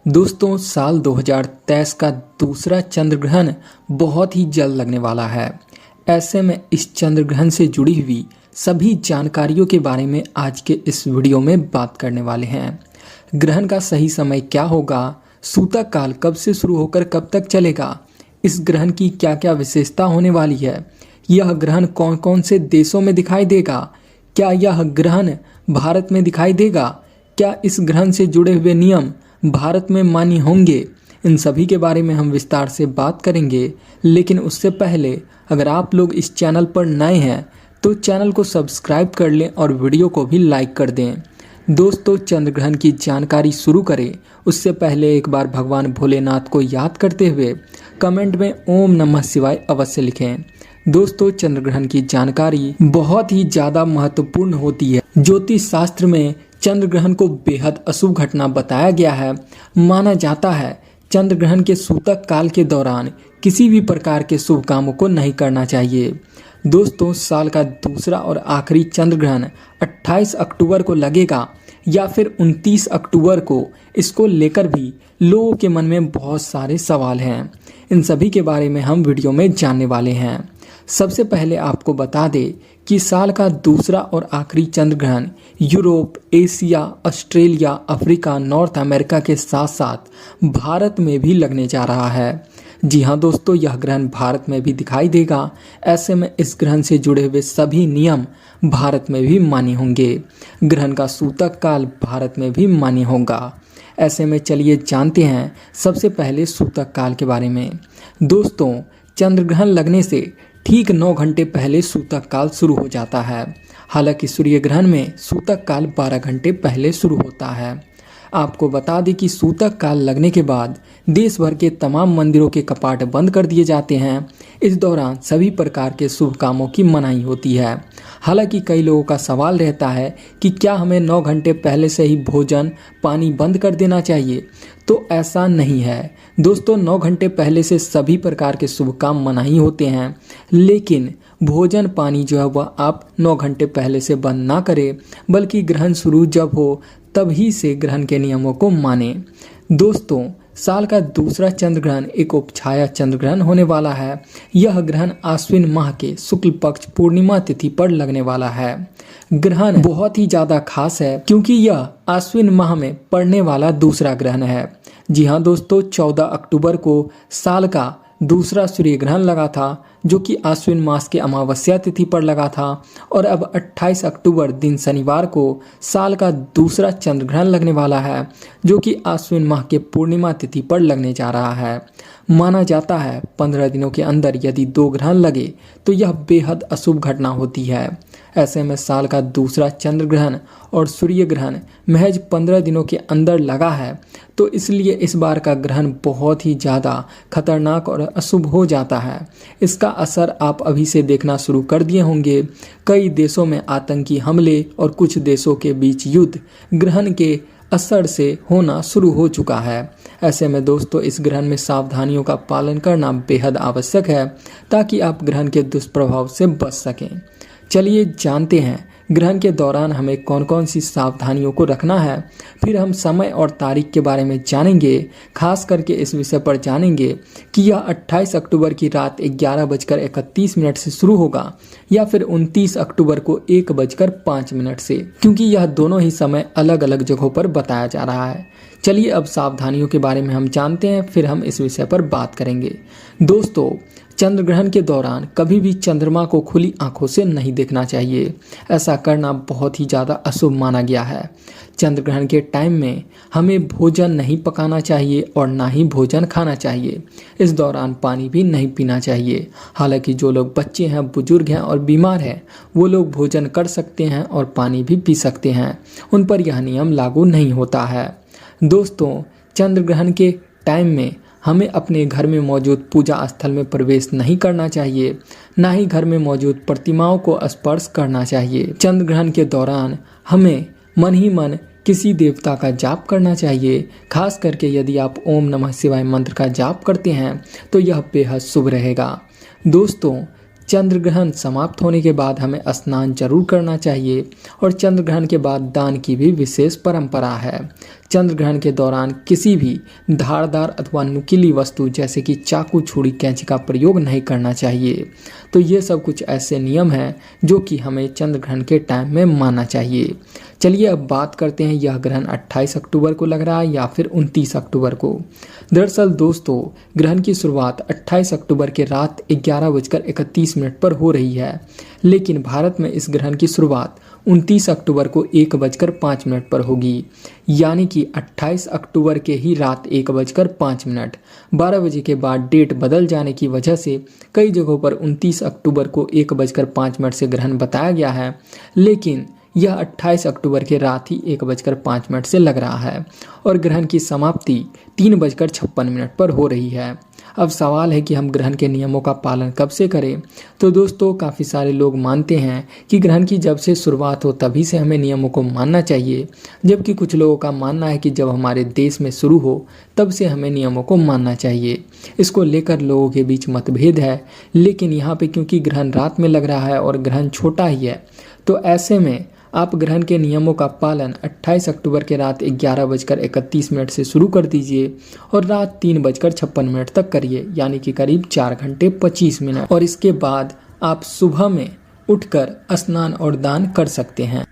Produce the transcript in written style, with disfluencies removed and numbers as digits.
दोस्तों, साल 2023 का दूसरा चंद्र ग्रहण बहुत ही जल्द लगने वाला है। ऐसे में इस चंद्र ग्रहण से जुड़ी हुई सभी जानकारियों के बारे में आज के इस वीडियो में बात करने वाले हैं। ग्रहण का सही समय क्या होगा, सूतक काल कब से शुरू होकर कब तक चलेगा, इस ग्रहण की क्या क्या विशेषता होने वाली है, यह ग्रहण कौन कौन से देशों में दिखाई देगा, क्या यह ग्रहण भारत में दिखाई देगा, क्या इस ग्रहण से जुड़े हुए नियम भारत में मान्य होंगे, इन सभी के बारे में हम विस्तार से बात करेंगे। लेकिन उससे पहले अगर आप लोग इस चैनल पर नए हैं तो चैनल को सब्सक्राइब कर लें और वीडियो को भी लाइक कर दें। दोस्तों, चंद्र ग्रहण की जानकारी शुरू करें उससे पहले एक बार भगवान भोलेनाथ को याद करते हुए कमेंट में ओम नमः शिवाय अवश्य लिखें। दोस्तों, चंद्र ग्रहण की जानकारी बहुत ही ज़्यादा महत्वपूर्ण होती है। ज्योतिष शास्त्र में चंद्र ग्रहण को बेहद अशुभ घटना बताया गया है। माना जाता है चंद्र ग्रहण के सूतक काल के दौरान किसी भी प्रकार के शुभ कामों को नहीं करना चाहिए। दोस्तों, साल का दूसरा और आखिरी चंद्र ग्रहण 28 अक्टूबर को लगेगा या फिर 29 अक्टूबर को, इसको लेकर भी लोगों के मन में बहुत सारे सवाल हैं। इन सभी के बारे में हम वीडियो में जानने वाले हैं। सबसे पहले आपको बता दें कि साल का दूसरा और आखिरी चंद्र ग्रहण Europe, Asia, Australia, Africa, north America के साथ साथ भारत में भी लगने जा रहा है। जी हाँ दोस्तों, यह ग्रहण भारत में भी दिखाई देगा। ऐसे में इस ग्रहण से जुड़े हुए सभी नियम भारत में भी मान्य होंगे। ग्रहण का सूतक काल भारत में भी मान्य होगा। ऐसे में चलिए जानते हैं सबसे पहले सूतक काल के बारे में। दोस्तों, चंद्र ग्रहण लगने से ठीक 9 घंटे पहले सूतक काल शुरू हो जाता है। हालांकि सूर्य ग्रहण में सूतक काल 12 घंटे पहले शुरू होता है। आपको बता दें कि सूतक काल लगने के बाद देश भर के तमाम मंदिरों के कपाट बंद कर दिए जाते हैं। इस दौरान सभी प्रकार के शुभ कामों की मनाही होती है। हालांकि कई लोगों का सवाल रहता है कि क्या हमें 9 घंटे पहले से ही भोजन पानी बंद कर देना चाहिए, तो ऐसा नहीं है। दोस्तों, 9 घंटे पहले से सभी प्रकार के शुभ काम मनाही होते हैं, लेकिन भोजन पानी जो है वह आप 9 घंटे पहले से बंद ना करें, बल्कि ग्रहण शुरू जब हो तभी से ग्रहण के नियमों को माने। दोस्तों, साल का दूसरा चंद्र ग्रहण एक उपछाया चंद्र ग्रहण होने वाला है। यह ग्रहण आश्विन माह के शुक्ल पक्ष पूर्णिमा तिथि पर लगने वाला है। ग्रहण बहुत ही ज्यादा खास है क्योंकि यह आश्विन माह में पड़ने वाला दूसरा ग्रहण है। जी हाँ दोस्तों, 14 अक्टूबर को साल का दूसरा सूर्य ग्रहण लगा था, जो कि आश्विन मास के अमावस्या तिथि पर लगा था, और अब 28 अक्टूबर दिन शनिवार को साल का दूसरा चंद्र ग्रहण लगने वाला है, जो कि आश्विन माह के पूर्णिमा तिथि पर लगने जा रहा है। माना जाता है 15 दिनों के अंदर यदि 2 ग्रहण लगे तो यह बेहद अशुभ घटना होती है। ऐसे में साल का दूसरा चंद्र ग्रहण और सूर्य ग्रहण महज 15 दिनों के अंदर लगा है, तो इसलिए इस बार का ग्रहण बहुत ही ज़्यादा खतरनाक और अशुभ हो जाता है। इसका असर आप अभी से देखना शुरू कर दिए होंगे। कई देशों में आतंकी हमले और कुछ देशों के बीच युद्ध ग्रहण के असर से होना शुरू हो चुका है। ऐसे में दोस्तों, इस ग्रहण में सावधानियों का पालन करना बेहद आवश्यक है ताकि आप ग्रहण के दुष्प्रभाव से बच सकें। चलिए जानते हैं ग्रहण के दौरान हमें कौन कौन सी सावधानियों को रखना है। फिर हम समय और तारीख के बारे में जानेंगे। खास करके इस विषय पर जानेंगे कि यह 28 अक्टूबर की रात 11:31 से शुरू होगा या फिर 29 अक्टूबर को 1:05 से, क्योंकि यह दोनों ही समय अलग अलग जगहों पर बताया जा रहा है। चलिए अब सावधानियों के बारे में हम जानते हैं, फिर हम इस विषय पर बात करेंगे। दोस्तों, चंद्र ग्रहण के दौरान कभी भी चंद्रमा को खुली आंखों से नहीं देखना चाहिए। ऐसा करना बहुत ही ज़्यादा अशुभ माना गया है। चंद्र ग्रहण के टाइम में हमें भोजन नहीं पकाना चाहिए और ना ही भोजन खाना चाहिए। इस दौरान पानी भी नहीं पीना चाहिए। हालांकि जो लोग बच्चे हैं, बुजुर्ग हैं और बीमार हैं, वो लोग भोजन कर सकते हैं और पानी भी पी सकते हैं। उन पर यह नियम लागू नहीं होता है। दोस्तों, चंद्र ग्रहण के टाइम में हमें अपने घर में मौजूद पूजा स्थल में प्रवेश नहीं करना चाहिए, ना ही घर में मौजूद प्रतिमाओं को स्पर्श करना चाहिए। चंद्र ग्रहण के दौरान हमें मन ही मन किसी देवता का जाप करना चाहिए। खास करके यदि आप ओम नमः शिवाय मंत्र का जाप करते हैं तो यह बेहद शुभ रहेगा। दोस्तों, चंद्र ग्रहण समाप्त होने के बाद हमें स्नान जरूर करना चाहिए और चंद्र ग्रहण के बाद दान की भी विशेष परंपरा है। चंद्र ग्रहण के दौरान किसी भी धारदार अथवा नुकीली वस्तु जैसे कि चाकू, छुरी, कैंची का प्रयोग नहीं करना चाहिए। तो ये सब कुछ ऐसे नियम हैं जो कि हमें चंद्र ग्रहण के टाइम में मानना चाहिए। चलिए अब बात करते हैं, यह ग्रहण 28 अक्टूबर को लग रहा है या फिर 29 अक्टूबर को। दरअसल दोस्तों, ग्रहण की शुरुआत 28 अक्टूबर के रात 11:31 पर हो रही है, लेकिन भारत में इस ग्रहण की शुरुआत 29 अक्टूबर को 1:05 पर होगी। यानी कि 28 अक्टूबर के ही रात 1:05, 12 बजे के बाद डेट बदल जाने की वजह से कई जगहों पर 29 अक्टूबर को 1:05 से ग्रहण बताया गया है, लेकिन यह 28 अक्टूबर के रात ही 1:05 से लग रहा है और ग्रहण की समाप्ति 3:56 पर हो रही है। अब सवाल है कि हम ग्रहण के नियमों का पालन कब से करें। तो दोस्तों, काफ़ी सारे लोग मानते हैं कि ग्रहण की जब से शुरुआत हो तभी से हमें नियमों को मानना चाहिए, जबकि कुछ लोगों का मानना है कि जब हमारे देश में शुरू हो तब से हमें नियमों को मानना चाहिए। इसको लेकर लोगों के बीच मतभेद है, लेकिन यहाँ पे क्योंकि ग्रहण रात में लग रहा है और ग्रहण छोटा ही है, तो ऐसे में आप ग्रहण के नियमों का पालन 28 अक्टूबर के रात 11:31 से शुरू कर दीजिए और रात 3:56 तक करिए, यानी कि करीब 4 घंटे 25 मिनट। और इसके बाद आप सुबह में उठकर स्नान और दान कर सकते हैं।